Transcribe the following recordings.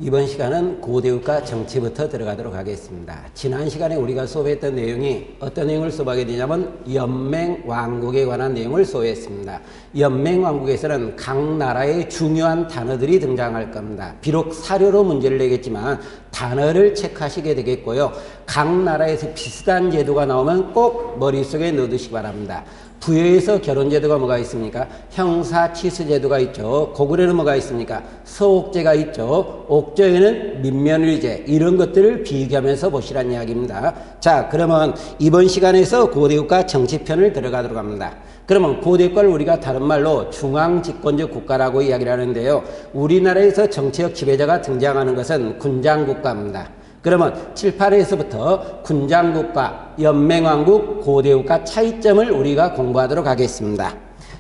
이번 시간은 고대국가 정치부터 들어가도록 하겠습니다. 지난 시간에 우리가 수업했던 내용이 어떤 내용을 수업하게 되냐면 연맹왕국에 관한 내용을 수업했습니다. 연맹왕국에서는 각 나라의 중요한 단어들이 등장할 겁니다. 비록 사료로 문제를 내겠지만 단어를 체크하시게 되겠고요. 각 나라에서 비슷한 제도가 나오면 꼭 머릿속에 넣어두시기 바랍니다. 부여에서 결혼제도가 뭐가 있습니까? 형사치수제도가 있죠. 고구려는 뭐가 있습니까? 서옥제가 있죠. 옥조에는 민면의제, 이런 것들을 비교하면서 보시란 이야기입니다. 자, 그러면 이번 시간에서 고대국가 정치편을 들어가도록 합니다. 그러면 고대국가를 우리가 다른 말로 중앙집권적 국가라고 이야기를 하는데요. 우리나라에서 정치적 지배자가 등장하는 것은 군장국가입니다. 그러면 칠판에서부터 군장국가, 연맹왕국, 고대국가 차이점을 우리가 공부하도록 하겠습니다.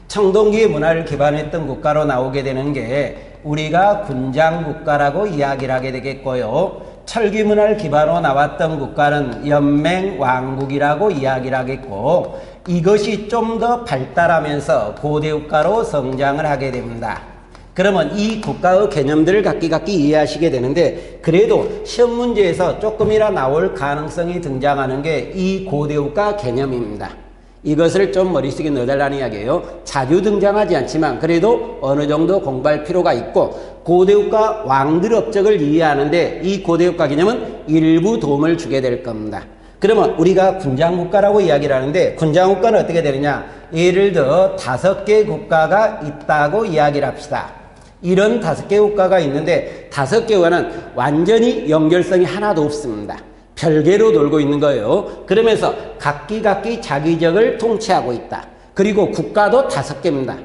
청동기의 문화를 기반했던 국가로 나오게 되는 게 우리가 군장국가라고 이야기를 하게 되겠고요. 철기 문화를 기반으로 나왔던 국가는 연맹왕국이라고 이야기를 하겠고, 이것이 좀 더 발달하면서 고대국가로 성장을 하게 됩니다. 그러면 이 국가의 개념들을 각기 이해하시게 되는데, 그래도 시험 문제에서 조금이라 나올 가능성이 등장하는 게 이 고대국가 개념입니다. 이것을 좀 머릿속에 넣어달라는 이야기예요. 자주 등장하지 않지만 그래도 어느 정도 공부할 필요가 있고, 고대국가 왕들 업적을 이해하는데 이 고대국가 개념은 일부 도움을 주게 될 겁니다. 그러면 우리가 군장국가라고 이야기를 하는데, 군장국가는 어떻게 되느냐? 예를 들어 5개 국가가 있다고 이야기를 합시다. 이런 5개 국가가 있는데 5개와는 완전히 연결성이 하나도 없습니다. 별개로 놀고 있는 거예요. 그러면서 각기 자기적을 통치하고 있다. 그리고 국가도 5개입니다.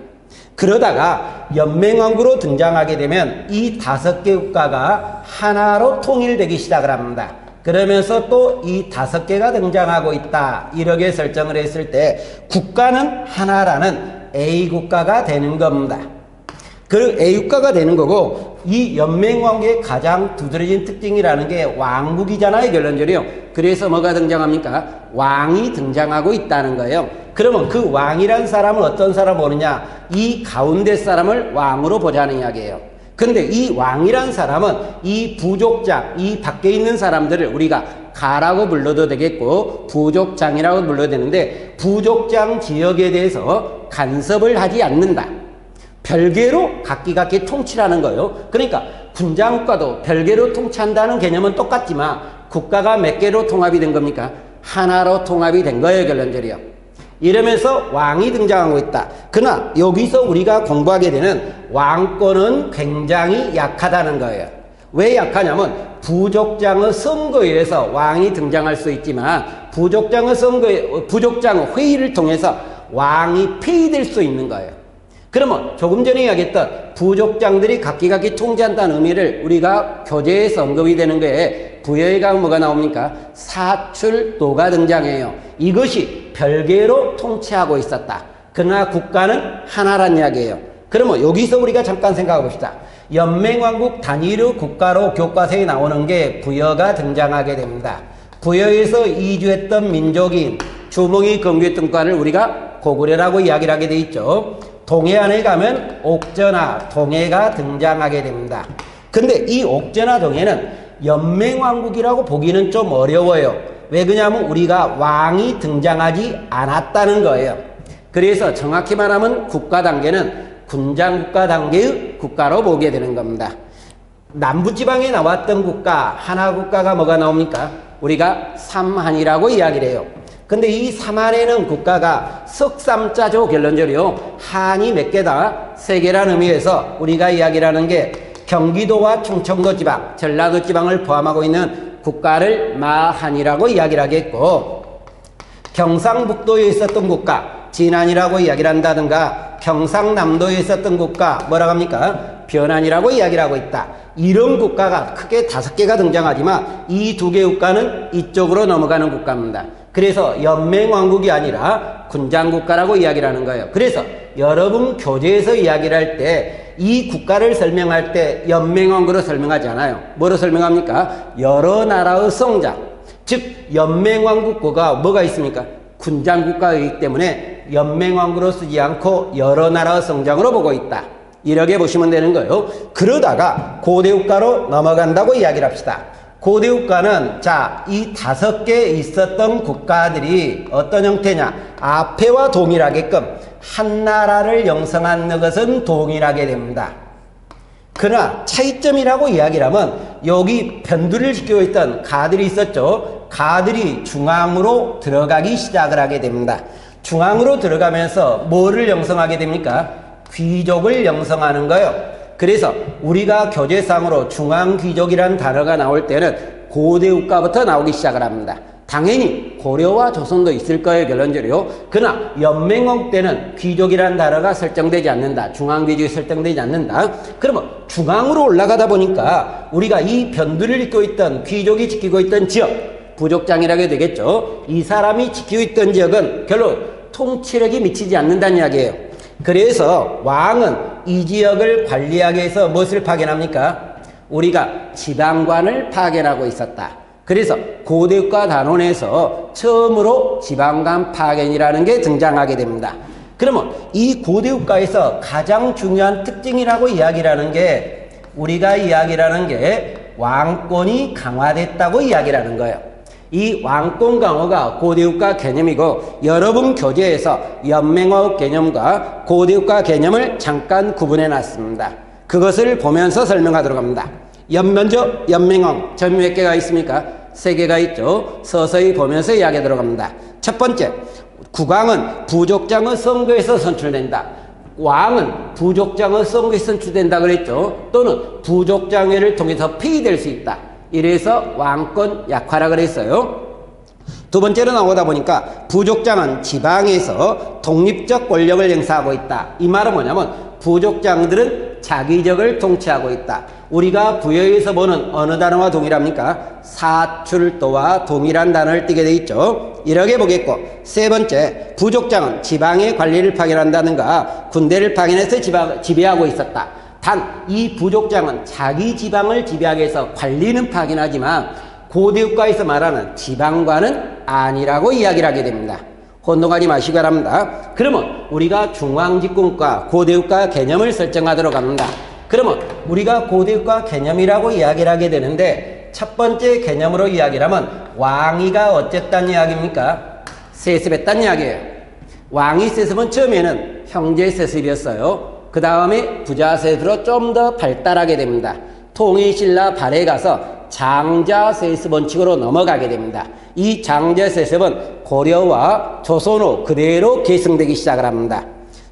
그러다가 연맹왕국으로 등장하게 되면 이 5개 국가가 하나로 통일되기 시작을 합니다. 그러면서 또 이 5개가 등장하고 있다. 이렇게 설정을 했을 때 국가는 하나라는 A국가가 되는 겁니다. 그 A국가가 되는 거고, 이 연맹왕국의 가장 두드러진 특징이라는 게 왕국이잖아요, 결론적으로요. 그래서 뭐가 등장합니까? 왕이 등장하고 있다는 거예요. 그러면 그 왕이란 사람은 어떤 사람 오느냐? 이 가운데 사람을 왕으로 보자는 이야기예요. 근데 이 왕이란 사람은 이 부족장, 이 밖에 있는 사람들을 우리가 가라고 불러도 되겠고 부족장이라고 불러도 되는데, 부족장 지역에 대해서 간섭을 하지 않는다. 별개로 각기 통치하는 거예요. 그러니까 군장국가도 별개로 통치한다는 개념은 똑같지만 국가가 몇 개로 통합이 된 겁니까? 하나로 통합이 된 거예요, 결론적으로요. 이러면서 왕이 등장하고 있다. 그러나 여기서 우리가 공부하게 되는 왕권은 굉장히 약하다는 거예요. 왜 약하냐면 부족장의 선거에 의해서 왕이 등장할 수 있지만 부족장의 회의를 통해서 왕이 폐위될 수 있는 거예요. 그러면 조금 전에 이야기했던 부족장들이 각기 통제한다는 의미를 우리가 교재에서 언급이 되는 거에 부여에 가면 뭐가 나옵니까? 사출도가 등장해요. 이것이 별개로 통치하고 있었다. 그러나 국가는 하나란 이야기예요. 그러면 여기서 우리가 잠깐 생각해 봅시다. 연맹왕국 단일의 국가로 교과서에 나오는 게 부여가 등장하게 됩니다. 부여에서 이주했던 민족인 주몽이 건국했던 국가를 우리가 고구려라고 이야기를 하게 돼 있죠. 동해안에 가면 옥저나 동해가 등장하게 됩니다. 근데 이 옥저나 동해는 연맹왕국이라고 보기는 좀 어려워요. 왜 그러냐면 우리가 왕이 등장하지 않았다는 거예요. 그래서 정확히 말하면 국가 단계는 군장국가 단계의 국가로 보게 되는 겁니다. 남부지방에 나왔던 국가, 하나국가가 뭐가 나옵니까? 우리가 삼한이라고 이야기를 해요. 근데 이 삼한에는 국가가 석삼자죠, 결론적으로요. 한이 몇 개다? 3개라는 의미에서 우리가 이야기를 하는 게 경기도와 충청도 지방, 전라도 지방을 포함하고 있는 국가를 마한이라고 이야기를 하겠고, 경상북도에 있었던 국가, 진안이라고 이야기를 한다든가, 경상남도에 있었던 국가, 뭐라고 합니까? 변안이라고 이야기를 하고 있다. 이런 국가가 크게 5개가 등장하지만 이 2개 국가는 이쪽으로 넘어가는 국가입니다. 그래서 연맹왕국이 아니라 군장국가라고 이야기를 하는 거예요. 그래서 여러분 교재에서 이야기를 할 때 이 국가를 설명할 때 연맹왕국으로 설명하지 않아요. 뭐로 설명합니까? 여러 나라의 성장. 즉 연맹왕국가 뭐가 있습니까? 군장국가이기 때문에 연맹왕국으로 쓰지 않고 여러 나라의 성장으로 보고 있다. 이렇게 보시면 되는 거예요. 그러다가 고대국가로 넘어간다고 이야기를 합시다. 고대국가는 자, 이 5개 있었던 국가들이 어떤 형태냐? 앞에와 동일하게끔 한 나라를 형성하는 것은 동일하게 됩니다. 그러나 차이점이라고 이야기를 하면 여기 변두리를 지키고 있던 가들이 있었죠. 가들이 중앙으로 들어가기 시작을 하게 됩니다. 중앙으로 들어가면서 뭐를 형성하게 됩니까? 귀족을 형성하는 거예요. 그래서 우리가 교재상으로 중앙귀족이라는 단어가 나올 때는 고대국가부터 나오기 시작을 합니다. 당연히 고려와 조선도 있을 거예요, 결론적으로. 그러나 연맹왕 때는 귀족이라는 단어가 설정되지 않는다. 중앙귀족이 설정되지 않는다. 그러면 중앙으로 올라가다 보니까 우리가 이 변두리를 잇고 있던 귀족이 지키고 있던 지역, 부족장이라고 되겠죠. 이 사람이 지키고 있던 지역은 결론 통치력이 미치지 않는다는 이야기예요. 그래서 왕은 이 지역을 관리하기 위해서 무엇을 파견합니까? 우리가 지방관을 파견하고 있었다. 그래서 고대국가 단원에서 처음으로 지방관 파견이라는 게 등장하게 됩니다. 그러면 이 고대국가에서 가장 중요한 특징이라고 이야기를 하는 게 우리가 이야기를 하는 게 왕권이 강화됐다고 이야기를 하는 거예요. 이 왕권 강화가 고대국가 개념이고 여러분 교재에서 연맹왕 개념과 고대국가 개념을 잠깐 구분해 놨습니다. 그것을 보면서 설명하도록 합니다. 먼저 연맹왕 점이 몇 개가 있습니까? 3개가 있죠. 서서히 보면서 이야기하도록 합니다. 첫 번째, 국왕은 부족장의 선거에서 선출된다. 왕은 부족장의 선거에서 선출된다 그랬죠. 또는 부족장회를 통해서 폐위될 수 있다. 이래서 왕권 약화라 그랬어요. 두 번째로 나오다 보니까 부족장은 지방에서 독립적 권력을 행사하고 있다. 이 말은 뭐냐면 부족장들은 자기적을 통치하고 있다. 우리가 부여에서 보는 어느 단어와 동일합니까? 사출도와 동일한 단어를 띠게 돼 있죠. 이렇게 보겠고, 세 번째, 부족장은 지방의 관리를 파견한다든가 군대를 파견해서 지배하고 있었다. 단 이 부족장은 자기 지방을 지배하기 위해서 관리는 파견하지만 고대국가에서 말하는 지방관은 아니라고 이야기를 하게 됩니다. 혼동하지 마시기 바랍니다. 그러면 우리가 중앙집권국가, 고대국가 개념을 설정하도록 합니다. 그러면 우리가 고대국가 개념이라고 이야기를 하게 되는데 첫 번째 개념으로 이야기를 하면 왕위가 어쨌다는 이야기입니까? 세습했다는 이야기예요. 왕위 세습은 처음에는 형제 세습이었어요. 그 다음에 부자 세습으로 좀 더 발달하게 됩니다. 통일신라 발해에 가서 장자 세습 원칙으로 넘어가게 됩니다. 이 장자 세습은 고려와 조선 후 그대로 계승되기 시작을 합니다.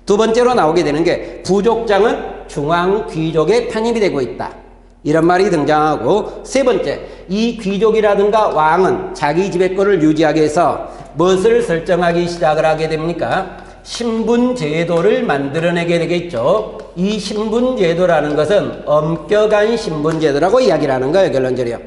두 번째로 나오게 되는 게 부족장은 중앙 귀족에 편입이 되고 있다. 이런 말이 등장하고, 세 번째, 이 귀족이라든가 왕은 자기 지배권을 유지하기 위해서 무엇을 설정하기 시작을 하게 됩니까? 신분제도를 만들어내게 되겠죠. 이 신분제도라는 것은 엄격한 신분제도라고 이야기를 하는 거예요, 결론적으로.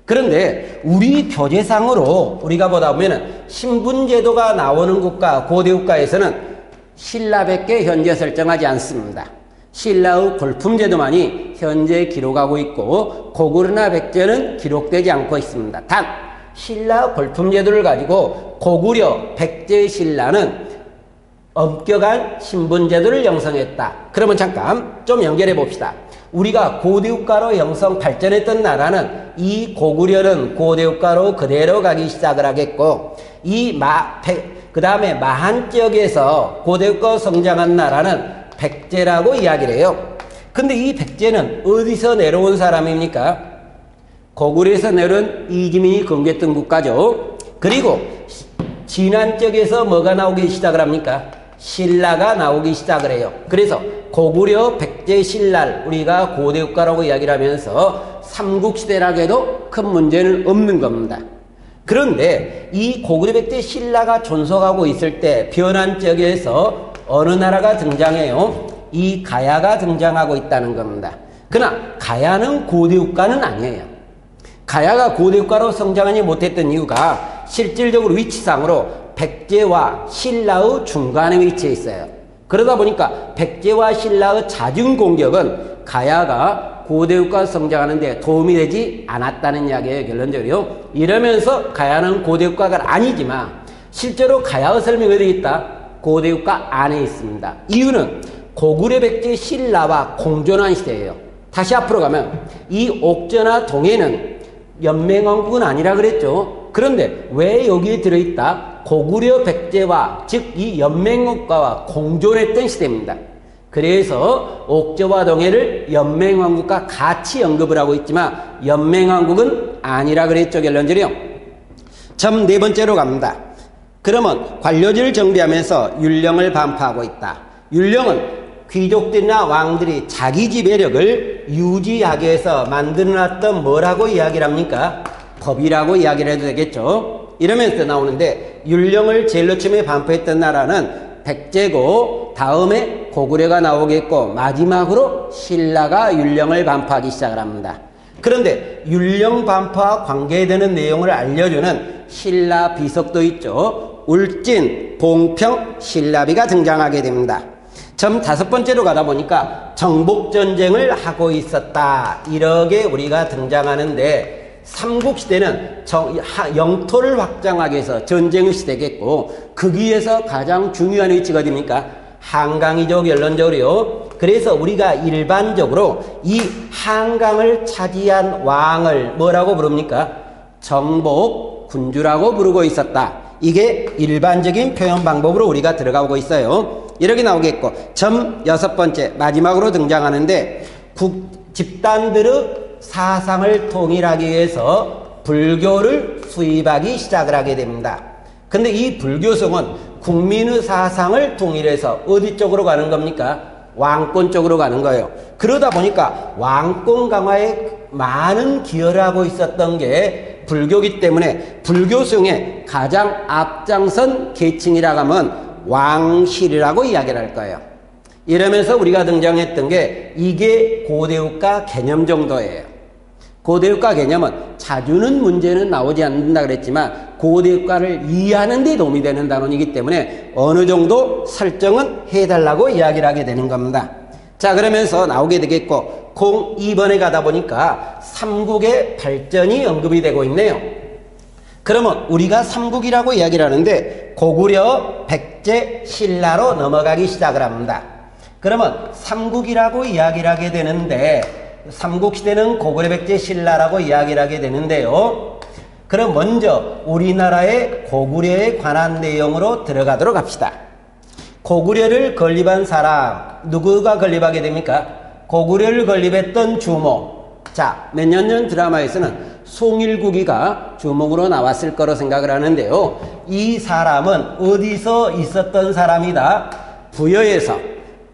그런데 우리 교재상으로 우리가 보다 보면은 신분제도가 나오는 국가, 고대국가에서는 신라밖에 현재 설정하지 않습니다. 신라의 골품제도만이 현재 기록하고 있고 고구려나 백제는 기록되지 않고 있습니다. 단 신라 골품제도를 가지고 고구려, 백제, 신라는 엄격한 신분제도를 형성했다. 그러면 잠깐 좀 연결해 봅시다. 우리가 고대국가로 형성 발전했던 나라는 이 고구려는 고대국가로 그대로 가기 시작을 하겠고, 그 다음에 마한 지역에서 고대국가 성장한 나라는 백제라고 이야기를 해요. 근데 이 백제는 어디서 내려온 사람입니까? 고구려에서 내려온 이지민이 건국했던 국가죠. 그리고 진안 쪽에서 뭐가 나오기 시작을 합니까? 신라가 나오기 시작을 해요. 그래서 고구려, 백제, 신라 우리가 고대국가라고 이야기를 하면서 삼국시대라고 해도 큰 문제는 없는 겁니다. 그런데 이 고구려, 백제, 신라가 존속하고 있을 때 변한 지역에서 어느 나라가 등장해요? 이 가야가 등장하고 있다는 겁니다. 그러나 가야는 고대국가는 아니에요. 가야가 고대국가로 성장하지 못했던 이유가 실질적으로 위치상으로 백제와 신라의 중간에 위치해 있어요. 그러다 보니까 백제와 신라의 잦은 공격은 가야가 고대국가 성장하는 데 도움이 되지 않았다는 이야기예요, 결론적으로. 이러면서 가야는 고대국가가 아니지만 실제로 가야의 설명이 어디 있다? 고대국가 안에 있습니다. 이유는 고구려 백제 신라와 공존한 시대예요. 다시 앞으로 가면 이 옥저나 동해는 연맹왕국은 아니라 그랬죠. 그런데 왜 여기에 들어있다? 고구려 백제와 즉 이 연맹국가와 공존했던 시대입니다. 그래서 옥저와 동해를 연맹왕국과 같이 언급을 하고 있지만 연맹왕국은 아니라 그랬죠. 결론적으로요. 점 네 번째로 갑니다. 그러면 관료지를 정비하면서 율령을 반포하고 있다. 율령은 귀족들이나 왕들이 자기 지배력을 유지하기 위해서 만들어놨던 뭐라고 이야기를 합니까? 법이라고 이야기를 해도 되겠죠. 이러면서 나오는데 율령을 제일로 처음에 반포했던 나라는 백제고 다음에 고구려가 나오겠고 마지막으로 신라가 율령을 반포하기 시작을 합니다. 그런데 율령 반포와 관계되는 내용을 알려주는 신라 비석도 있죠. 울진, 봉평, 신라비가 등장하게 됩니다. 점 다섯 번째로 가다 보니까 정복전쟁을 하고 있었다. 이렇게 우리가 등장하는데 삼국시대는 영토를 확장하기 위해서 전쟁의 시대겠고 거기에서 가장 중요한 위치가 됩니까? 한강이죠. 결론적으로요. 그래서 우리가 일반적으로 이 한강을 차지한 왕을 뭐라고 부릅니까? 정복군주라고 부르고 있었다. 이게 일반적인 표현 방법으로 우리가 들어가고 있어요. 이렇게 나오겠고 점 여섯 번째 마지막으로 등장하는데 집단들의 사상을 통일하기 위해서 불교를 수입하기 시작을 하게 됩니다. 근데 이 불교성은 국민의 사상을 통일해서 어디 쪽으로 가는 겁니까? 왕권 쪽으로 가는 거예요. 그러다 보니까 왕권 강화에 많은 기여를 하고 있었던 게 불교이기 때문에 불교성의 가장 앞장선 계층이라고 하면 왕실이라고 이야기를 할 거예요. 이러면서 우리가 등장했던 게 이게 고대국가 개념 정도예요. 고대국가 개념은 자주는 문제는 나오지 않는다 그랬지만 고대국가를 이해하는 데 도움이 되는 단원이기 때문에 어느 정도 설정은 해달라고 이야기를 하게 되는 겁니다. 자, 그러면서 나오게 되겠고 02번에 가다 보니까 삼국의 발전이 언급이 되고 있네요. 그러면 우리가 삼국이라고 이야기를 하는데 고구려, 백제, 신라로 넘어가기 시작을 합니다. 그러면 삼국이라고 이야기를 하게 되는데 삼국시대는 고구려, 백제, 신라라고 이야기를 하게 되는데요. 그럼 먼저 우리나라의 고구려에 관한 내용으로 들어가도록 합시다. 고구려를 건립한 사람 누구가 건립하게 됩니까? 고구려를 건립했던 주몽. 자, 몇 년 전 드라마에서는 송일국이가 주몽으로 나왔을 거로 생각을 하는데요. 이 사람은 어디서 있었던 사람이다? 부여에서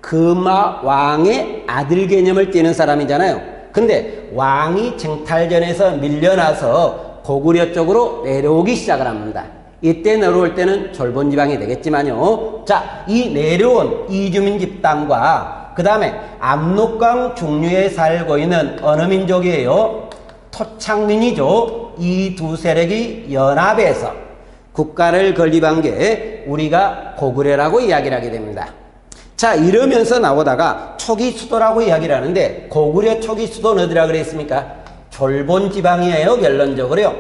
금화 왕의 아들 개념을 띠는 사람이잖아요. 근데 왕이 쟁탈전에서 밀려나서 고구려 쪽으로 내려오기 시작을 합니다. 이때 내려올 때는 졸본지방이 되겠지만요. 자, 이 내려온 이주민 집단과 그 다음에 압록강 중류에 살고 있는 어느 민족이에요? 토착민이죠. 이 두 세력이 연합해서 국가를 건립한 게 우리가 고구려라고 이야기를 하게 됩니다. 자, 이러면서 나오다가 초기 수도라고 이야기를 하는데 고구려 초기 수도는 어디라 그랬습니까? 졸본지방이에요. 결론적으로요.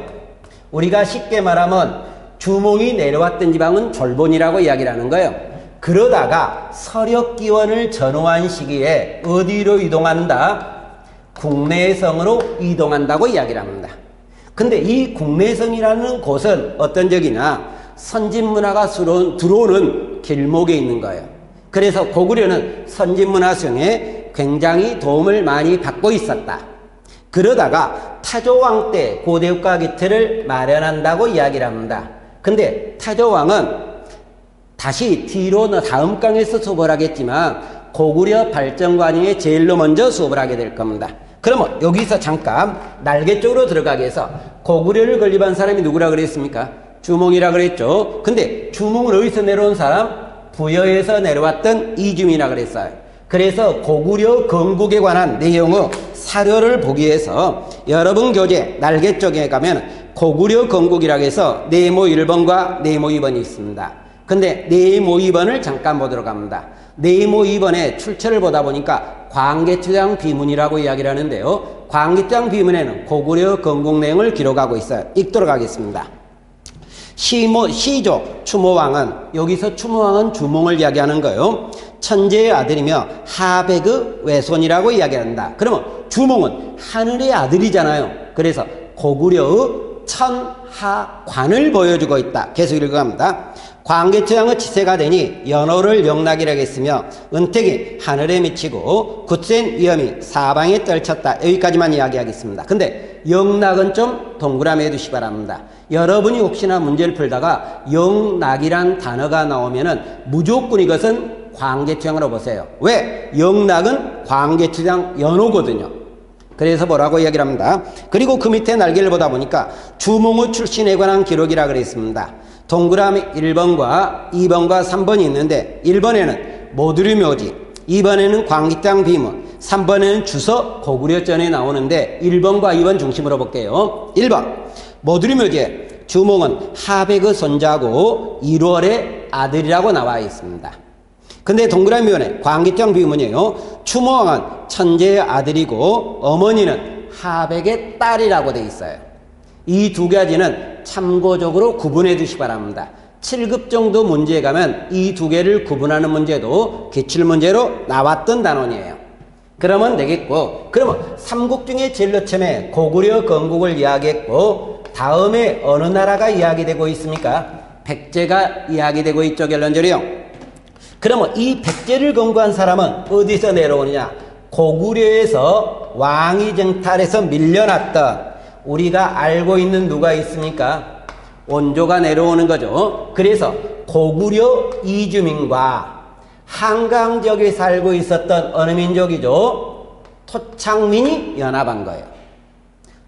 우리가 쉽게 말하면 주몽이 내려왔던 지방은 졸본이라고 이야기를 하는 거예요. 그러다가 서력기원을 전후한 시기에 어디로 이동한다? 국내성으로 이동한다고 이야기를 합니다. 근데 이 국내성이라는 곳은 어떤 적이냐? 선진문화가 들어오는 길목에 있는 거예요. 그래서 고구려는 선진문화성에 굉장히 도움을 많이 받고 있었다. 그러다가 타조왕 때 고대국가 기틀을 마련한다고 이야기를 합니다. 근데 타조왕은 다시 뒤로 다음 강에서 수업을 하겠지만 고구려 발전관위에 제일로 먼저 수업을 하게 될 겁니다. 그러면 여기서 잠깐 날개 쪽으로 들어가기 위해서 고구려를 건립한 사람이 누구라 그랬습니까? 주몽이라 그랬죠. 근데 주몽은 어디서 내려온 사람? 부여에서 내려왔던 이주민이라 그랬어요. 그래서 고구려 건국에 관한 내용의 사료를 보기 위해서 여러분 교재 날개 쪽에 가면 고구려 건국이라고 해서 네모 1번과 네모 2번이 있습니다. 근데 네모 2번을 잠깐 보도록 합니다. 네모 2번의 출처를 보다 보니까 광개토장 비문이라고 이야기를 하는데요. 광개토장 비문에는 고구려 건국 내용을 기록하고 있어요. 읽도록 하겠습니다. 시조 추모왕은 여기서 추모왕은 주몽을 이야기하는 거예요. 천재의 아들이며 하백의 외손이라고 이야기한다. 그러면 주몽은 하늘의 아들이잖아요. 그래서 고구려의 천하관을 보여주고 있다. 계속 읽어갑니다. 광개토양의 치세가 되니 연호를 영락이라고 했으며 은택이 하늘에 미치고 굳센 위험이 사방에 떨쳤다. 여기까지만 이야기하겠습니다. 근데 영락은 좀 동그라미 해두시기 바랍니다. 여러분이 혹시나 문제를 풀다가 영락이란 단어가 나오면은 무조건 이것은 광개토양으로 보세요. 왜? 영락은 광개토양 연호거든요. 그래서 뭐라고 이야기를 합니다. 그리고 그 밑에 날개를 보다 보니까 주몽의 출신에 관한 기록이라 그랬습니다. 동그라미 1번과 2번과 3번이 있는데 1번에는 모두류묘지, 2번에는 광개토양 비문, 3번에는 주서 고구려전에 나오는데 1번과 2번 중심으로 볼게요. 1번 모두류묘지에 주몽은 하백의 손자고 1월의 아들이라고 나와 있습니다. 근데 동그라미 면에 광개토양 비문이에요. 추모왕은 천재의 아들이고 어머니는 하백의 딸이라고 돼 있어요. 이 두 가지는 참고적으로 구분해 두시기 바랍니다. 7급 정도 문제에 가면 이 두 개를 구분하는 문제도 기출문제로 나왔던 단원이에요. 그러면 되겠고, 그러면 삼국 중에 제일 처음에 고구려 건국을 이야기했고 다음에 어느 나라가 이야기되고 있습니까? 백제가 이야기되고 있죠. 결론적으로요. 그러면 이 백제를 건국한 사람은 어디서 내려오느냐? 고구려에서 왕위 정탈에서 밀려났던 우리가 알고 있는 누가 있습니까? 원조가 내려오는 거죠. 그래서 고구려 이주민과 한강 지역에 살고 있었던 어느 민족이죠? 토착민이 연합한 거예요.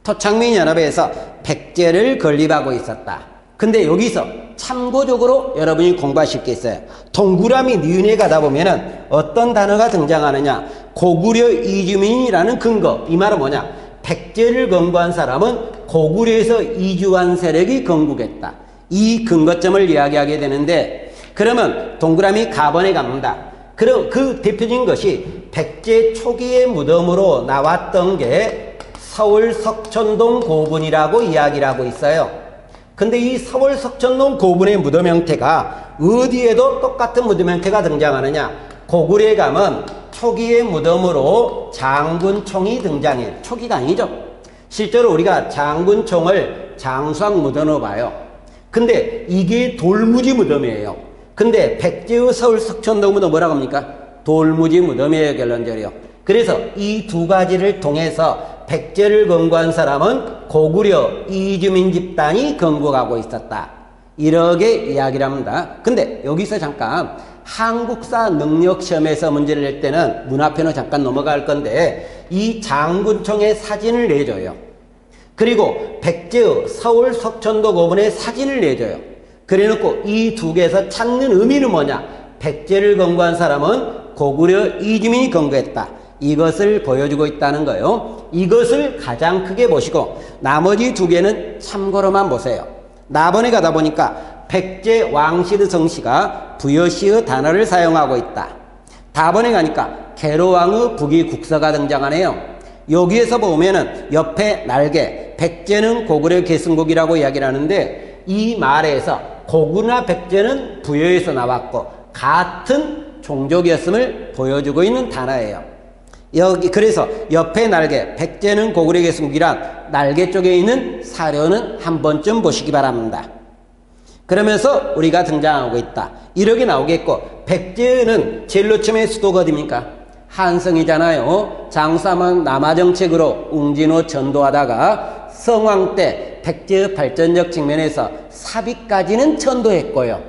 토착민 연합에서 백제를 건립하고 있었다. 근데 여기서 참고적으로 여러분이 공부하실 게 있어요. 동그라미 니은에 가다 보면은 어떤 단어가 등장하느냐? 고구려 이주민이라는 근거. 이 말은 뭐냐? 백제를 건국한 사람은 고구려에서 이주한 세력이 건국했다. 이 근거점을 이야기하게 되는데, 그러면 동그라미 가번에 갑니다. 그럼 그 대표적인 것이 백제 초기의 무덤으로 나왔던 게 서울 석촌동 고분이라고 이야기를 하고 있어요. 근데 이 서울 석촌동 고분의 무덤 형태가 어디에도 똑같은 무덤 형태가 등장하느냐? 고구려에 가면 초기의 무덤으로 장군총이 등장해요. 초기가 아니죠. 실제로 우리가 장군총을 장수왕 무덤으로 봐요. 근데 이게 돌무지 무덤이에요. 근데 백제의 서울 석촌동 무덤 뭐라고 합니까? 돌무지 무덤이에요. 결론적으로요. 그래서 이 두 가지를 통해서 백제를 건국한 사람은 고구려 이주민 집단이 건국하고 있었다. 이렇게 이야기를 합니다. 근데 여기서 잠깐 한국사 능력시험에서 문제를 낼 때는 문화편으로 잠깐 넘어갈 건데 이 장군총의 사진을 내줘요. 그리고 백제의 서울 석촌도 고분의 사진을 내줘요. 그래놓고 이 두 개에서 찾는 의미는 뭐냐? 백제를 건국한 사람은 고구려 이주민이 건국했다. 이것을 보여주고 있다는 거예요. 이것을 가장 크게 보시고 나머지 두 개는 참고로만 보세요. 나번에 가다 보니까 백제 왕실의 성씨가 부여시의 단어를 사용하고 있다. 다번에 가니까 계로왕의 북위 국서가 등장하네요. 여기에서 보면은 옆에 날개, 백제는 고구려 계승국이라고 이야기를 하는데 이 말에서 고구려나 백제는 부여에서 나왔고 같은 종족이었음을 보여주고 있는 단어예요. 여기 그래서 옆에 날개, 백제는 고구려 계승국이란 날개 쪽에 있는 사료는 한 번쯤 보시기 바랍니다. 그러면서 우리가 등장하고 있다. 이렇게 나오겠고, 백제는 제일 처음에 수도가 어디입니까? 한성이잖아요. 장수하면 남하정책으로 웅진호 전도하다가 성왕 때 백제의 발전적 측면에서 사비까지는 천도했고요.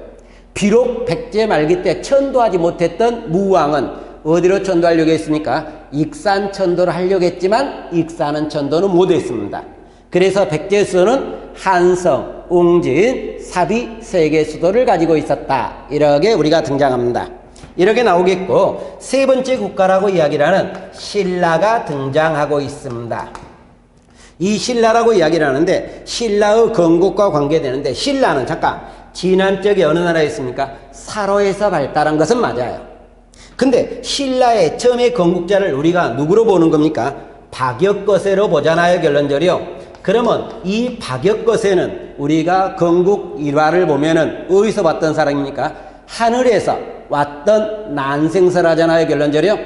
비록 백제 말기 때 천도하지 못했던 무왕은 어디로 천도하려고 했습니까? 익산 천도를 하려고 했지만 익산은 천도는 못했습니다. 그래서 백제 수도는 한성, 웅진, 사비 세 개 수도를 가지고 있었다. 이렇게 우리가 등장합니다. 이렇게 나오겠고 세 번째 국가라고 이야기를 하는 신라가 등장하고 있습니다. 이 신라라고 이야기를 하는데 신라의 건국과 관계되는데 신라는 잠깐 지난 적에 어느 나라에 있습니까? 사로에서 발달한 것은 맞아요. 근데 신라의 처음에 건국자를 우리가 누구로 보는 겁니까? 박역거세로 보잖아요. 결론적으로요. 그러면 이 박역거세는 우리가 건국 일화를 보면은 어디서 봤던 사람입니까? 하늘에서 왔던 난생설하잖아요, 결론적으로.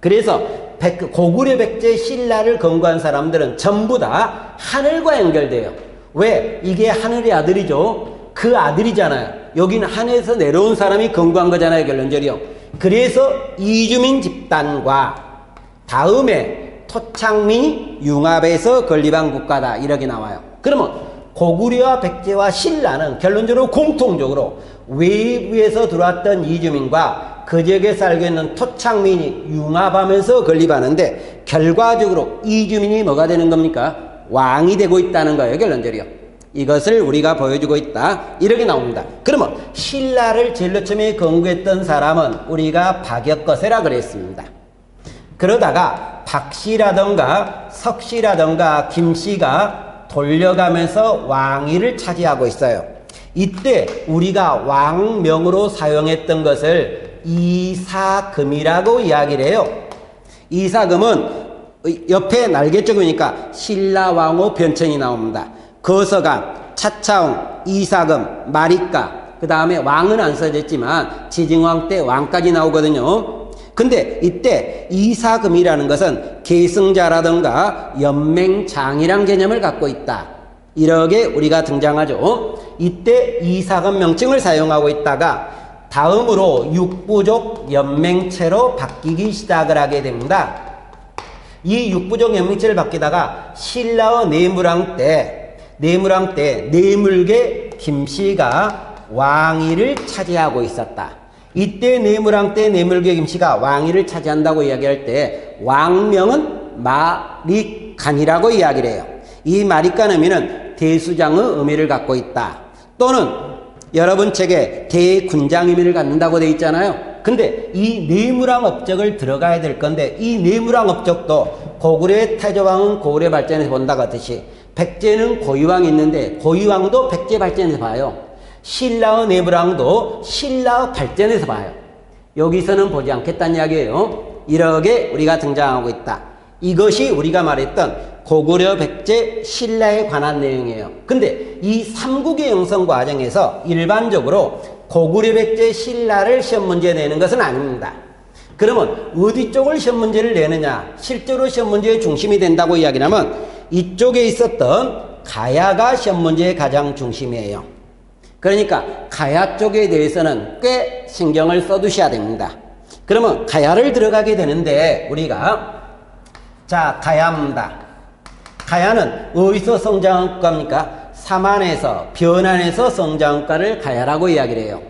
그래서 고구려 백제 신라를 건국한 사람들은 전부 다 하늘과 연결돼요. 왜? 이게 하늘의 아들이죠. 그 아들이잖아요. 여기는 하늘에서 내려온 사람이 건국한 거잖아요, 결론적으로. 그래서 이주민 집단과 다음에 토착민이 융합해서 건립한 국가다, 이렇게 나와요. 그러면 고구려와 백제와 신라는 결론적으로 공통적으로 외부에서 들어왔던 이주민과 그 지역에 살고 있는 토착민이 융합하면서 건립하는데, 결과적으로 이주민이 뭐가 되는 겁니까? 왕이 되고 있다는 거예요, 결론적으로. 이것을 우리가 보여주고 있다, 이렇게 나옵니다. 그러면 신라를 제일 처음에 건국했던 사람은 우리가 박역거세라 그랬습니다. 그러다가 박씨라던가 석씨라던가 김씨가 돌려가면서 왕위를 차지하고 있어요. 이때 우리가 왕명으로 사용했던 것을 이사금이라고 이야기를 해요. 이사금은 옆에 날개쪽이니까 신라왕후 변천이 나옵니다. 거서감, 차차웅, 이사금, 마리까, 그 다음에 왕은 안 써졌지만 지증왕 때 왕까지 나오거든요. 근데 이때 이사금이라는 것은 계승자라든가 연맹장이란 개념을 갖고 있다, 이렇게 우리가 등장하죠. 이때 이사금 명칭을 사용하고 있다가 다음으로 육부족 연맹체로 바뀌기 시작을 하게 됩니다. 이 육부족 연맹체를 바뀌다가 신라의 내무랑 때 내물계 김씨가 왕위를 차지하고 있었다. 이때 내무랑 때 내물계 김씨가 왕위를 차지한다고 이야기할 때 왕명은 마리간이라고 이야기를 해요. 이 마리간 의미는 대수장의 의미를 갖고 있다, 또는 여러분 책에 대군장 의미를 갖는다고 되어 있잖아요. 근데 이 내무랑 업적을 들어가야 될 건데, 이 내무랑 업적도 고구려의 태조왕은 고구려 발전에서 본다고 하듯이 백제는 고유왕이 있는데 고유왕도 백제 발전에서 봐요. 신라의 내무랑도 신라의 발전에서 봐요. 여기서는 보지 않겠다는 이야기예요. 이렇게 우리가 등장하고 있다. 이것이 우리가 말했던 고구려, 백제, 신라에 관한 내용이에요. 근데 이 삼국의 형성 과정에서 일반적으로 고구려, 백제, 신라를 시험 문제에 내는 것은 아닙니다. 그러면 어디 쪽을 시험 문제를 내느냐? 실제로 시험 문제의 중심이 된다고 이야기하면 이쪽에 있었던 가야가 시험 문제의 가장 중심이에요. 그러니까 가야 쪽에 대해서는 꽤 신경을 써두셔야 됩니다. 그러면 가야를 들어가게 되는데 우리가 가야입니다. 가야는 어디서 성장한 국가입니까? 삼안에서, 변안에서 성장한 국가를 가야라고 이야기를 해요.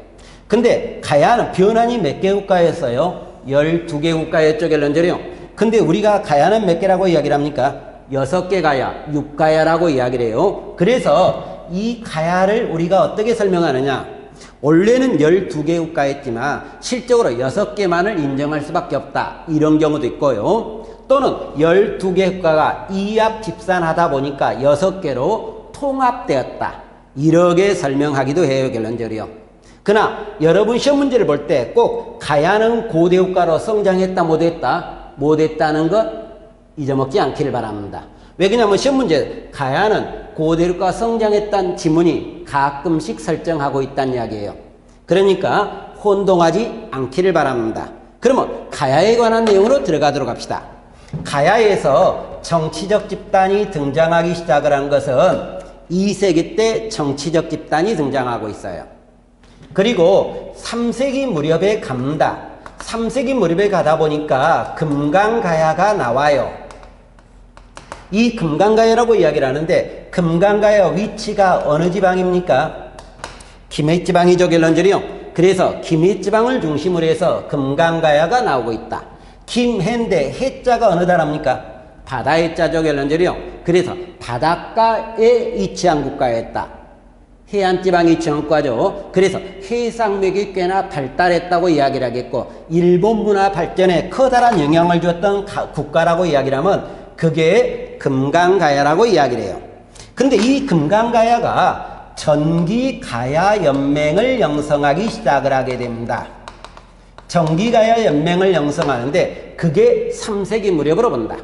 근데 가야는 변안이 몇 개 국가였어요? 12개 국가였죠, 결론적으로. 근데 우리가 가야는 몇 개라고 이야기를 합니까? 6개 가야, 6가야라고 이야기를 해요. 그래서 이 가야를 우리가 어떻게 설명하느냐? 원래는 12개 국가였지만 실적으로 6개만을 인정할 수밖에 없다, 이런 경우도 있고요. 또는 12개 국가가 이합 집산하다 보니까 6개로 통합되었다, 이렇게 설명하기도 해요, 결론적으로. 그러나 여러분 시험 문제를 볼 때 꼭 가야는 고대 국가로 성장했다 못했다는 것 잊어먹지 않기를 바랍니다. 왜 그러냐면 시험 문제 가야는 고대 국가가 성장했다는 지문이 가끔씩 설정하고 있다는 이야기예요. 그러니까 혼동하지 않기를 바랍니다. 그러면 가야에 관한 내용으로 들어가도록 합시다. 가야에서 정치적 집단이 등장하기 시작을 한 것은 2세기 때 정치적 집단이 등장하고 있어요. 그리고 3세기 무렵에 갑니다. 3세기 무렵에 가다 보니까 금강가야가 나와요. 이 금강가야라고 이야기를 하는데 금강가야 위치가 어느 지방입니까? 김해지방이죠, 결론적으로. 그래서 김해지방을 중심으로 해서 금강가야가 나오고 있다. 김해인데 해자가 어느 나라입니까? 바다의 자죠, 결론적으로. 그래서 바닷가에 위치한 국가였다. 해안지방이 위치한 국가죠. 그래서 해상맥이 꽤나 발달했다고 이야기를 하겠고 일본 문화 발전에 커다란 영향을 주었던 국가라고 이야기를 하면 그게 금강가야라고 이야기를 해요. 근데 이 금강가야가 전기가야 연맹을 형성하기 시작을 하게 됩니다. 전기가야 연맹을 형성하는데 그게 3세기 무렵으로 본다.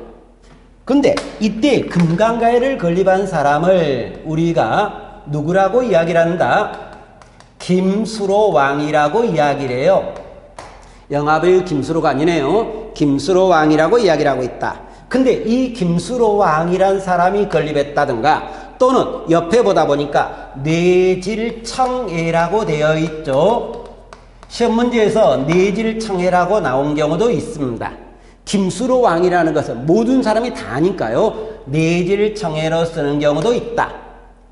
근데 이때 금강가야를 건립한 사람을 우리가 누구라고 이야기를 한다? 김수로 왕이라고 이야기를 해요. 영화배우 김수로가 아니네요. 김수로 왕이라고 이야기를 하고 있다. 근데 이 김수로 왕이란 사람이 건립했다든가 또는 옆에 보다 보니까 뇌질청해라고 되어 있죠. 시험 문제에서 뇌질청해라고 나온 경우도 있습니다. 김수로 왕이라는 것은 모든 사람이 다 아니까요. 뇌질청해로 쓰는 경우도 있다.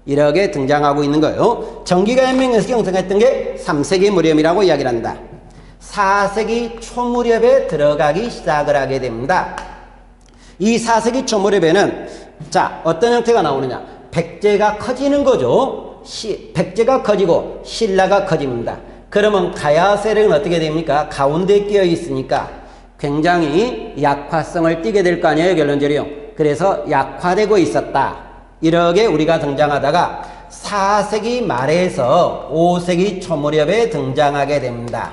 이렇게 등장하고 있는 거예요. 정기가연맹에서 형성했던 게 3세기 무렵이라고 이야기를 한다. 4세기 초무렵에 들어가기 시작을 하게 됩니다. 이 4세기 초무렵에는 자 어떤 형태가 나오느냐. 백제가 커지는 거죠. 백제가 커지고 신라가 커집니다. 그러면 가야 세력은 어떻게 됩니까? 가운데에 끼어 있으니까 굉장히 약화성을 띠게 될 거 아니에요. 결론적으로요. 그래서 약화되고 있었다. 이렇게 우리가 등장하다가 4세기 말에서 5세기 초무렵에 등장하게 됩니다.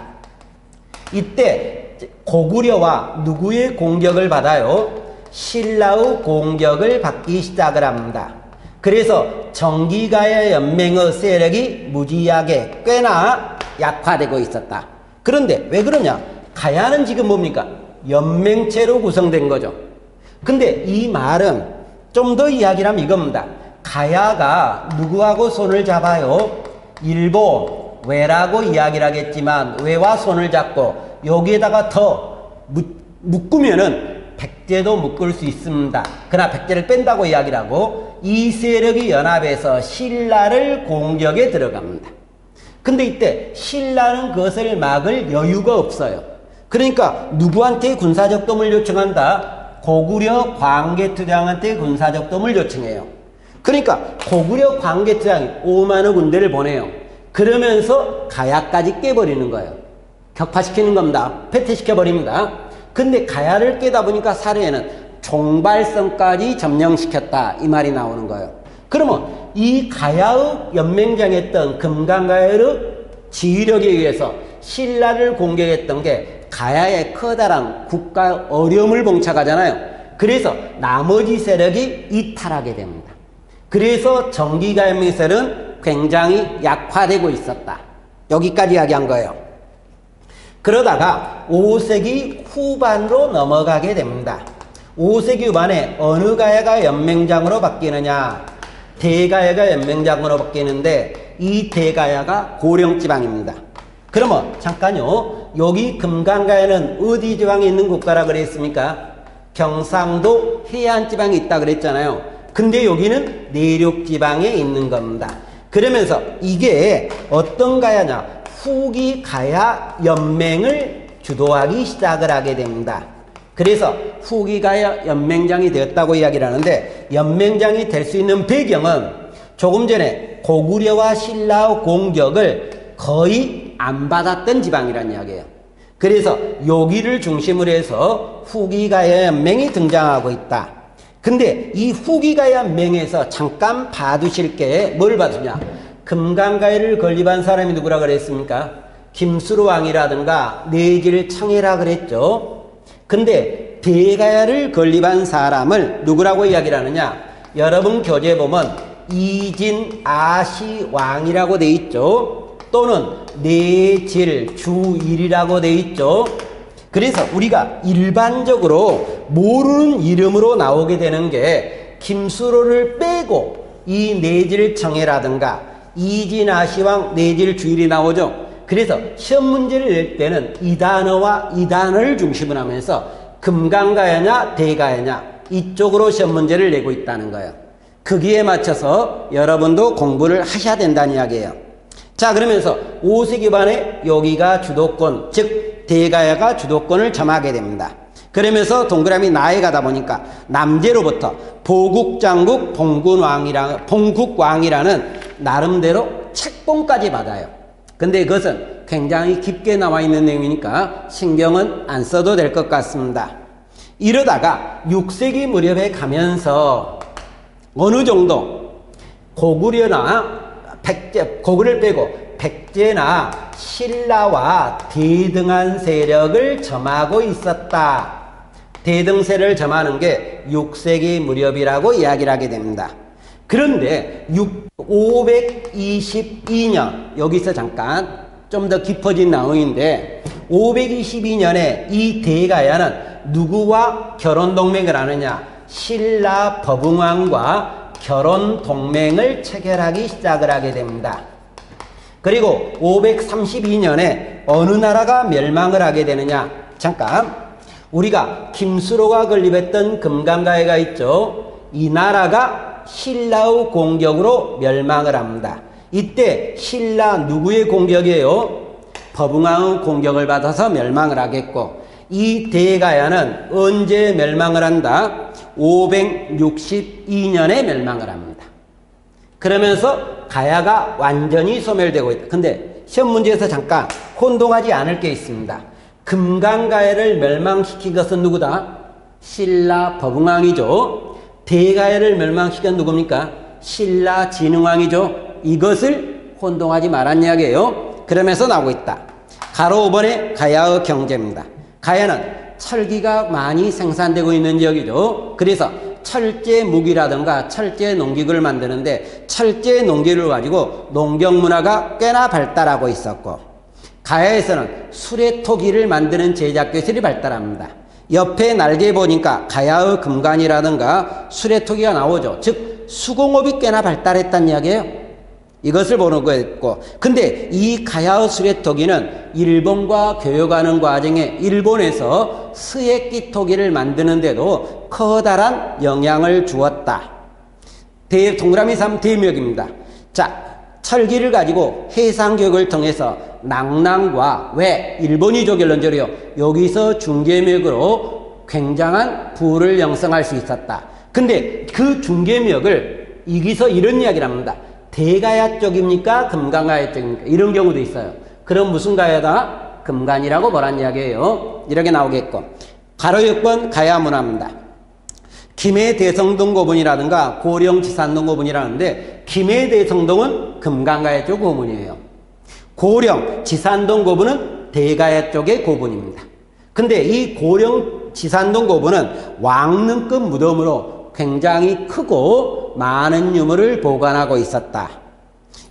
이때 고구려와 누구의 공격을 받아요? 신라의 공격을 받기 시작을 합니다. 그래서 정기가야 연맹의 세력이 무지하게 꽤나 약화되고 있었다. 그런데 왜 그러냐? 가야는 지금 뭡니까? 연맹체로 구성된 거죠. 근데 이 말은 좀 더 이야기를 하면 이겁니다. 가야가 누구하고 손을 잡아요? 일본, 왜라고 이야기를 하겠지만 왜와 손을 잡고 여기에다가 더 묶으면은 백제도 묶을 수 있습니다. 그러나 백제를 뺀다고 이야기를 하고 이 세력이 연합해서 신라를 공격에 들어갑니다. 근데 이때 신라는 그것을 막을 여유가 없어요. 그러니까 누구한테 군사적 도움을 요청한다? 고구려 광개투장한테 군사적 도움을 요청해요. 그러니까 고구려 광개투장이 5만의 군대를 보내요. 그러면서 가야까지 깨버리는 거예요. 격파시키는 겁니다. 패퇴시켜버립니다. 근데 가야를 깨다 보니까 사례에는 종발성까지 점령시켰다. 이 말이 나오는 거예요. 그러면 이 가야의 연맹장했던 금강가야의 지휘력에 의해서 신라를 공격했던 게 가야의 커다란 국가 어려움을 봉착하잖아요. 그래서 나머지 세력이 이탈하게 됩니다. 그래서 정기가연맹세는 굉장히 약화되고 있었다. 여기까지 이야기한 거예요. 그러다가 5세기 후반으로 넘어가게 됩니다. 5세기 후반에 어느 가야가 연맹장으로 바뀌느냐? 대가야가 연맹장으로 바뀌는데 이 대가야가 고령지방입니다. 그러면 잠깐요. 여기 금강가야는 어디 지방에 있는 국가라 그랬습니까? 경상도 해안지방에 있다 그랬잖아요. 근데 여기는 내륙지방에 있는 겁니다. 그러면서 이게 어떤 가야냐? 후기 가야 연맹을 주도하기 시작을 하게 됩니다. 그래서 후기 가야 연맹장이 되었다고 이야기를 하는데 연맹장이 될 수 있는 배경은 조금 전에 고구려와 신라의 공격을 거의 안 받았던 지방이란 이야기예요. 그래서 여기를 중심으로 해서 후기가야 연맹이 등장하고 있다. 근데 이 후기가야 연맹에서 잠깐 봐두실 게 뭘 봐두냐? 금강가야를 건립한 사람이 누구라 그랬습니까? 김수로 왕이라든가 뇌질청해라 그랬죠. 근데 대가야를 건립한 사람을 누구라고 이야기를 하느냐? 여러분 교재 보면 이진아시 왕이라고 돼 있죠. 또는 뇌질 주일이라고 돼 있죠. 그래서 우리가 일반적으로 모르는 이름으로 나오게 되는 게 김수로를 빼고 이 뇌질청해라든가 이진아시왕 뇌질주일이 나오죠. 그래서 시험 문제를 낼 때는 이 단어와 이 단어를 중심으로 하면서 금강가야냐 대가야냐 이쪽으로 시험 문제를 내고 있다는 거예요. 거기에 맞춰서 여러분도 공부를 하셔야 된다는 이야기예요. 자, 그러면서 5세기 반에 여기가 주도권, 즉 대가야가 주도권을 점하게 됩니다. 그러면서 동그라미 나에 가다 보니까 남제로부터 보국장국 봉국왕이라는 나름대로 책봉까지 받아요. 근데 그것은 굉장히 깊게 나와 있는 내용이니까 신경은 안 써도 될 것 같습니다. 이러다가 6세기 무렵에 가면서 어느 정도 고구려나 고구려를 빼고 백제나 신라와 대등한 세력을 점하고 있었다. 대등세를 점하는 게 6세기 무렵이라고 이야기를 하게 됩니다. 그런데 522년 여기서 잠깐 좀 더 깊어진 내용인데 522년에 이 대가야는 누구와 결혼 동맹을 하느냐? 신라 버붕왕과 결혼 동맹을 체결하기 시작을 하게 됩니다. 그리고 532년에 어느 나라가 멸망을 하게 되느냐? 잠깐, 우리가 김수로가 건립했던 금강가해가 있죠. 이 나라가 신라의 공격으로 멸망을 합니다. 이때 신라 누구의 공격이에요? 버붕왕의 공격을 받아서 멸망을 하겠고, 이 대가야는 언제 멸망을 한다? 562년에 멸망을 합니다. 그러면서 가야가 완전히 소멸되고 있다. 근데 시험 문제에서 잠깐 혼동하지 않을 게 있습니다. 금강가야를 멸망시킨 것은 누구다? 신라 버붕왕이죠. 대가야를 멸망시킨 누굽니까? 신라 진흥왕이죠. 이것을 혼동하지 말란 이야기예요. 그러면서 나오고 있다. 가로 5번에 가야의 경제입니다. 가야는 철기가 많이 생산되고 있는 지역이죠. 그래서 철제 무기라든가 철제 농기구를 만드는데 철제 농기를 가지고 농경 문화가 꽤나 발달하고 있었고, 가야에서는 수레토기를 만드는 제작 기술이 발달합니다. 옆에 날개 보니까 가야의 금관이라든가 수레토기가 나오죠. 즉 수공업이 꽤나 발달했다는 이야기예요. 이것을 보는 거였고, 근데 이 가야의 수레토기는 일본과 교역하는 과정에 일본에서 스에끼토기를 만드는데도 커다란 영향을 주었다. 동그라미 3 대묘역입니다. 자, 철기를 가지고 해상교역을 통해서 낭랑과 왜 일본이죠 결론적으로요. 여기서 중개묘역으로 굉장한 부를 형성할 수 있었다. 근데 그 중개묘역을 여기서 이런 이야기를 합니다. 대가야 쪽입니까? 금강가야 쪽입니까? 이런 경우도 있어요. 그럼 무슨 가야다? 금간이라고 뭐란 이야기예요. 이렇게 나오겠고, 가로 6번 가야 문화입니다. 김해 대성동 고분이라든가 고령 지산동 고분이라는데, 김해 대성동은 금강가야 쪽 고분이에요. 고령 지산동 고분은 대가야 쪽의 고분입니다. 근데 이 고령 지산동 고분은 왕릉급 무덤으로 굉장히 크고 많은 유물을 보관하고 있었다.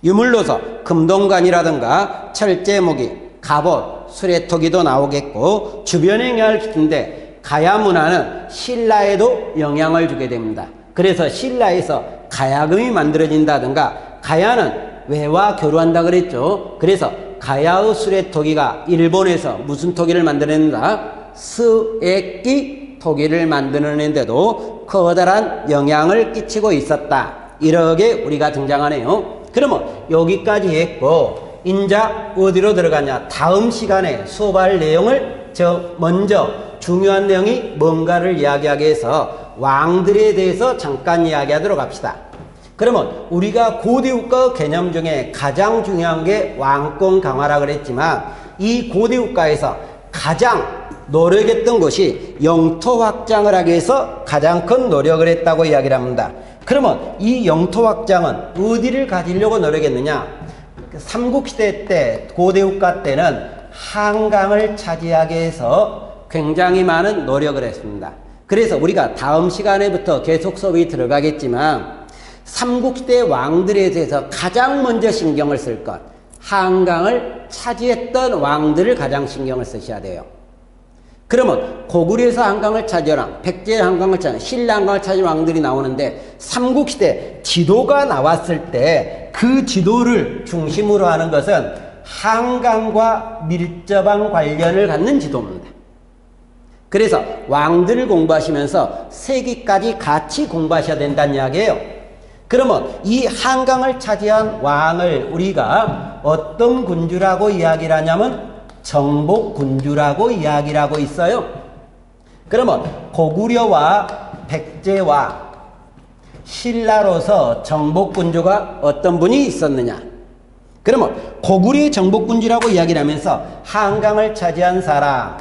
유물로서 금동관이라든가 철제무기, 갑옷, 수레토기도 나오겠고, 주변에 영향을 끼치는데 가야 문화는 신라에도 영향을 주게 됩니다. 그래서 신라에서 가야금이 만들어진다든가, 가야는 왜와 교류한다 그랬죠. 그래서 가야의 수레토기가 일본에서 무슨 토기를 만들어낸다? 스에끼 토기를 만드는데도 커다란 영향을 끼치고 있었다. 이렇게 우리가 등장하네요. 그러면 여기까지 했고, 인자 어디로 들어가냐? 다음 시간에 수업할 내용을 먼저 중요한 내용이 뭔가를 이야기하기 위해서 왕들에 대해서 잠깐 이야기하도록 합시다. 그러면 우리가 고대국가 개념 중에 가장 중요한 게 왕권 강화라 그랬지만, 이 고대국가에서 가장 노력했던 것이 영토 확장을 하기 위해서 가장 큰 노력을 했다고 이야기를 합니다. 그러면 이 영토 확장은 어디를 가지려고 노력했느냐? 삼국시대 때, 고대국가 때는 한강을 차지하기 위해서 굉장히 많은 노력을 했습니다. 그래서 우리가 다음 시간에부터 계속 수업이 들어가겠지만, 삼국시대 왕들에 대해서 가장 먼저 신경을 쓸 것, 한강을 차지했던 왕들을 가장 신경을 쓰셔야 돼요. 그러면 고구려에서 한강을 차지하라, 백제의 한강을 차지하라, 신라 한강을 차지한 왕들이 나오는데, 삼국시대 지도가 나왔을 때 그 지도를 중심으로 하는 것은 한강과 밀접한 관련을 갖는 지도입니다. 그래서 왕들을 공부하시면서 세기까지 같이 공부하셔야 된다는 이야기예요. 그러면 이 한강을 차지한 왕을 우리가 어떤 군주라고 이야기를 하냐면 정복군주라고 이야기를 하고 있어요. 그러면 고구려와 백제와 신라로서 정복군주가 어떤 분이 있었느냐? 그러면 고구려의 정복군주라고 이야기를 하면서 한강을 차지한 사람,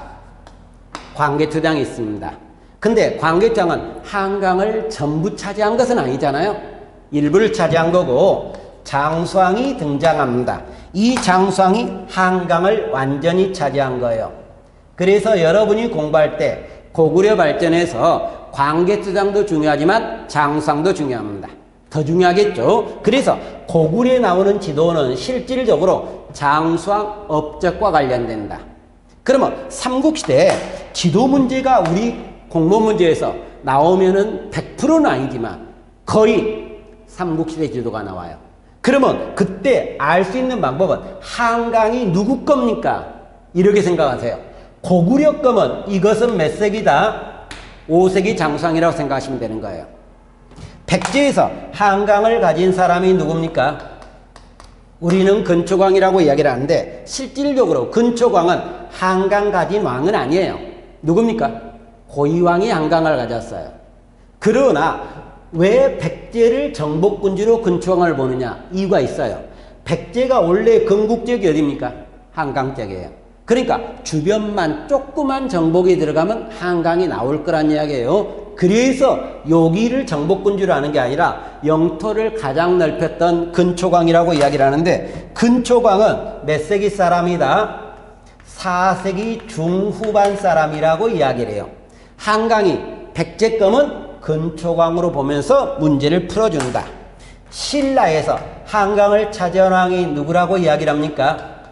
광개토장이 있습니다. 근데 광개토장은 한강을 전부 차지한 것은 아니잖아요. 일부를 차지한 거고, 장수왕이 등장합니다. 이 장수왕이 한강을 완전히 차지한 거예요. 그래서 여러분이 공부할 때 고구려 발전에서 광개토장도 중요하지만 장수왕도 중요합니다. 더 중요하겠죠. 그래서 고구려에 나오는 지도는 실질적으로 장수왕 업적과 관련된다. 그러면 삼국시대에 지도 문제가 우리 공무원 문제에서 나오면은 100%는 아니지만 거의 삼국시대 지도가 나와요. 그러면 그때 알 수 있는 방법은 한강이 누구 겁니까? 이렇게 생각하세요. 고구려 거면 이것은 몇 세기다? 5세기 장수왕이라고 생각하시면 되는 거예요. 백제에서 한강을 가진 사람이 누굽니까? 우리는 근초광이라고 이야기를 하는데 실질적으로 근초광은 한강 가진 왕은 아니에요. 누굽니까? 고이왕이 한강을 가졌어요. 그러나 왜 백제를 정복군주로 근초광을 보느냐? 이유가 있어요. 백제가 원래 건국지역이 어디입니까? 한강 쪽이에요. 그러니까 주변만 조그만 정복이 들어가면 한강이 나올 거란 이야기예요. 그래서 여기를 정복군주로 하는 게 아니라 영토를 가장 넓혔던 근초광이라고 이야기를 하는데 근초광은 몇 세기 사람이다? 4세기 중후반 사람이라고 이야기를 해요. 한강이 백제검은 근초광으로 보면서 문제를 풀어준다. 신라에서 한강을 차지한 왕이 누구라고 이야기를 합니까?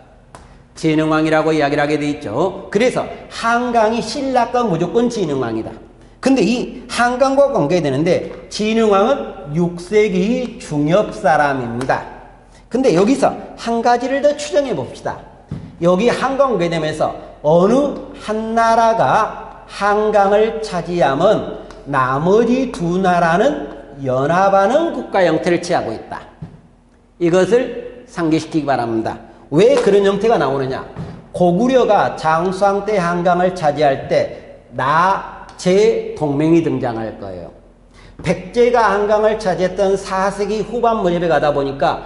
진흥왕이라고 이야기를 하게 돼 있죠. 그래서 한강이 신라가 무조건 진흥왕이다. 근데 이 한강과 관계되는데 진흥왕은 6세기 중엽 사람입니다. 근데 여기서 한 가지를 더 추정해 봅시다. 여기 한강 관계되면서 어느 한 나라가 한강을 차지하면 나머지 두 나라는 연합하는 국가 형태를 취하고 있다. 이것을 상기시키기 바랍니다. 왜 그런 형태가 나오느냐? 고구려가 장수왕 때 한강을 차지할 때 제 동맹이 등장할 거예요. 백제가 한강을 차지했던 4세기 후반 무렵에 가다 보니까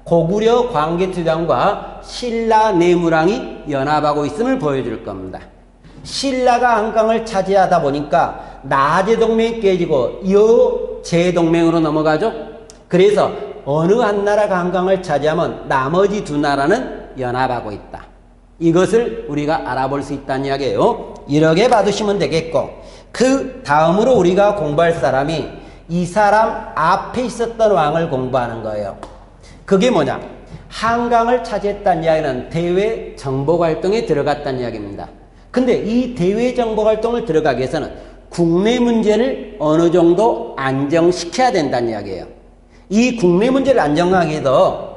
고구려 광개투장과 신라 내무랑이 연합하고 있음을 보여줄 겁니다. 신라가 한강을 차지하다 보니까 나제 동맹이 깨지고 제 동맹으로 넘어가죠. 그래서 어느 한 나라가 한강을 차지하면 나머지 두 나라는 연합하고 있다. 이것을 우리가 알아볼 수 있다는 이야기예요. 이렇게 봐두시면 되겠고 그 다음으로 우리가 공부할 사람이 이 사람 앞에 있었던 왕을 공부하는 거예요. 그게 뭐냐? 한강을 차지했다는 이야기는 대외 정복활동에 들어갔다는 이야기입니다. 근데 이 대외 정복활동을 들어가기 위해서는 국내 문제를 어느 정도 안정시켜야 된다는 이야기예요. 이 국내 문제를 안정하기 위해서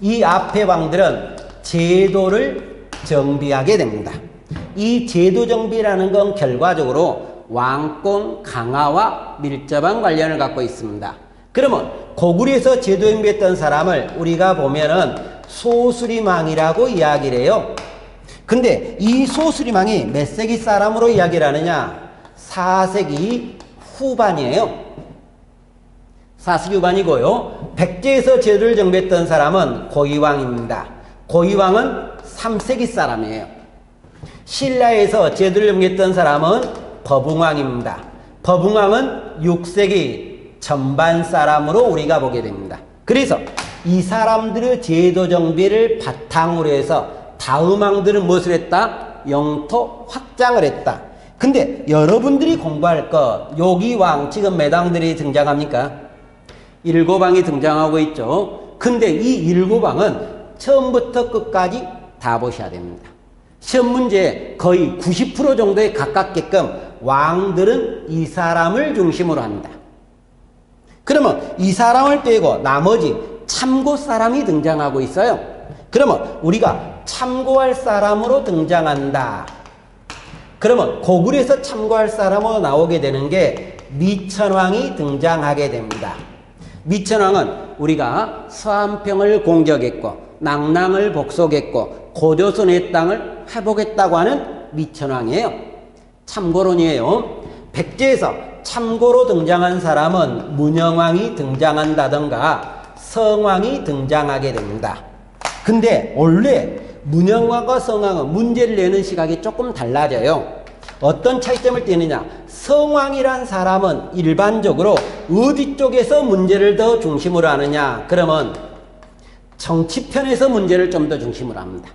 이 앞에 왕들은 제도를 정비하게 됩니다. 이 제도 정비라는 건 결과적으로 왕권 강화와 밀접한 관련을 갖고 있습니다. 그러면 고구려에서 제도 정비했던 사람을 우리가 보면은 소수림왕이라고 이야기를 해요. 근데 이 소수림왕이 몇 세기 사람으로 이야기를 하느냐? 4세기 후반이에요. 4세기 후반이고요. 백제에서 제도를 정비했던 사람은 고이왕입니다. 고이왕은 3세기 사람이에요. 신라에서 제도를 정비했던 사람은 법흥왕입니다. 법흥왕은 6세기 전반 사람으로 우리가 보게 됩니다. 그래서 이 사람들의 제도 정비를 바탕으로 해서 다음 왕들은 무엇을 했다? 영토 확장을 했다. 근데 여러분들이 공부할 것, 여기 왕 지금 몇 왕들이 등장합니까? 7왕이 등장하고 있죠. 근데 이 7왕은 처음부터 끝까지 다 보셔야 됩니다. 시험 문제에 거의 90% 정도에 가깝게끔 왕들은 이 사람을 중심으로 한다. 그러면 이 사람을 빼고 나머지 참고 사람이 등장하고 있어요. 그러면 우리가 참고할 사람으로 등장한다. 그러면 고구려에서 참고할 사람으로 나오게 되는 게 미천왕이 등장하게 됩니다. 미천왕은 우리가 서한평을 공격했고 낭랑을 복속했고 고조선의 땅을 회복했다고 하는 미천왕이에요. 참고론이에요. 백제에서 참고로 등장한 사람은 문영왕이 등장한다던가 성왕이 등장하게 됩니다. 근데 원래 문영왕과 성왕은 문제를 내는 시각이 조금 달라져요. 어떤 차이점을 띠느냐? 성왕이란 사람은 일반적으로 어디 쪽에서 문제를 더 중심으로 하느냐? 그러면 정치편에서 문제를 좀 더 중심으로 합니다.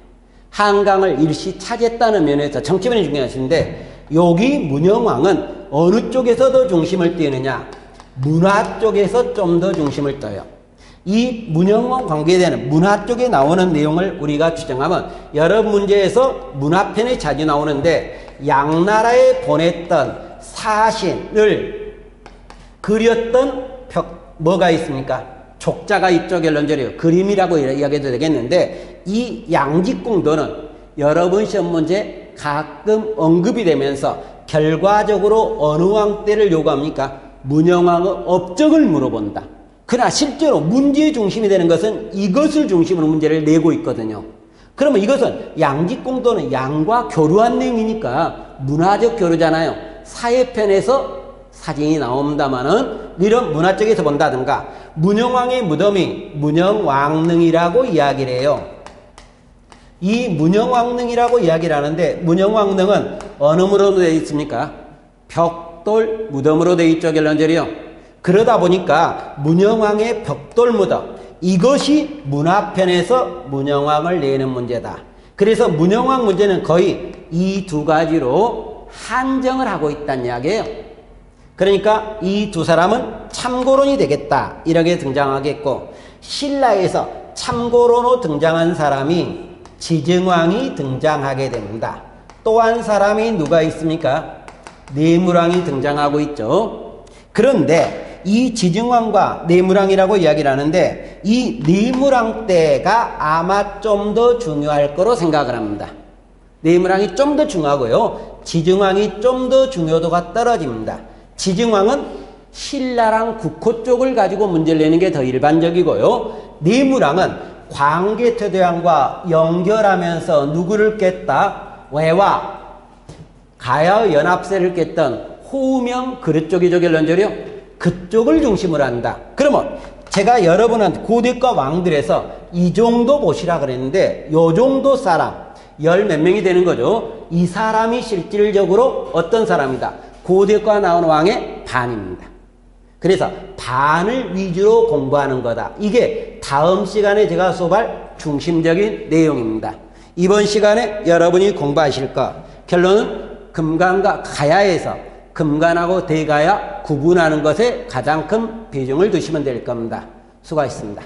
한강을 일시 차지했다는 면에서 정치편이 중요하신데 여기 문영왕은 어느 쪽에서 더 중심을 띄느냐? 문화 쪽에서 좀 더 중심을 떠요. 이 문형과 관계되는 문화 쪽에 나오는 내용을 우리가 추정하면 여러 문제에서 문화편에 자주 나오는데 양나라에 보냈던 사신을 그렸던 뭐가 있습니까? 족자가 이쪽에 런저리요. 그림이라고 이야기해도 되겠는데 이 양직공도는 여러분 시험 문제 가끔 언급이 되면서 결과적으로 어느 왕 때를 요구합니까? 문영왕의 업적을 물어본다. 그러나 실제로 문제의 중심이 되는 것은 이것을 중심으로 문제를 내고 있거든요. 그러면 이것은 양직공도는 양과 교류한 내용이니까 문화적 교류잖아요. 사회편에서 사진이 나온다마는 이런 문화 쪽에서 본다든가 문영왕의 무덤이 문영왕릉이라고 이야기를 해요. 이 문영왕릉이라고 이야기를 하는데 문영왕릉은 어느 무덤으로 되어 있습니까? 벽돌 무덤으로 되어 있죠. 결론적이요. 그러다 보니까 문영왕의 벽돌 무덤 이것이 문화편에서 문영왕을 내는 문제다. 그래서 문영왕 문제는 거의 이 두 가지로 한정을 하고 있다는 이야기예요. 그러니까 이 두 사람은 참고론이 되겠다 이렇게 등장하겠고 신라에서 참고론으로 등장한 사람이 지증왕이 등장하게 됩니다. 또 한 사람이 누가 있습니까? 내무왕이 등장하고 있죠. 그런데 이 지증왕과 내무왕이라고 이야기를 하는데 이 내무왕 때가 아마 좀 더 중요할 거로 생각을 합니다. 내무왕이 좀 더 중요하고요. 지증왕이 좀 더 중요도가 떨어집니다. 지증왕은 신라랑 국호 쪽을 가지고 문제를 내는 게 더 일반적이고요. 내무왕은 광개토대왕과 연결하면서 누구를 깼다? 왜와 가야의 연합세를 깼던 호우명 그릇 쪽이죠. 결론적이요. 그쪽을 중심으로 한다. 그러면 제가 여러분한테 고대과 왕들에서 이 정도 보시라 그랬는데 요 정도 사람 열 몇 명이 되는 거죠. 이 사람이 실질적으로 어떤 사람이다. 고대과 나오는 왕의 반입니다. 그래서 반을 위주로 공부하는 거다. 이게 다음 시간에 제가 수업할 중심적인 내용입니다. 이번 시간에 여러분이 공부하실 거 결론은 금간과 가야에서 금간하고 대가야 구분하는 것에 가장 큰 비중을 두시면 될 겁니다. 수고하셨습니다.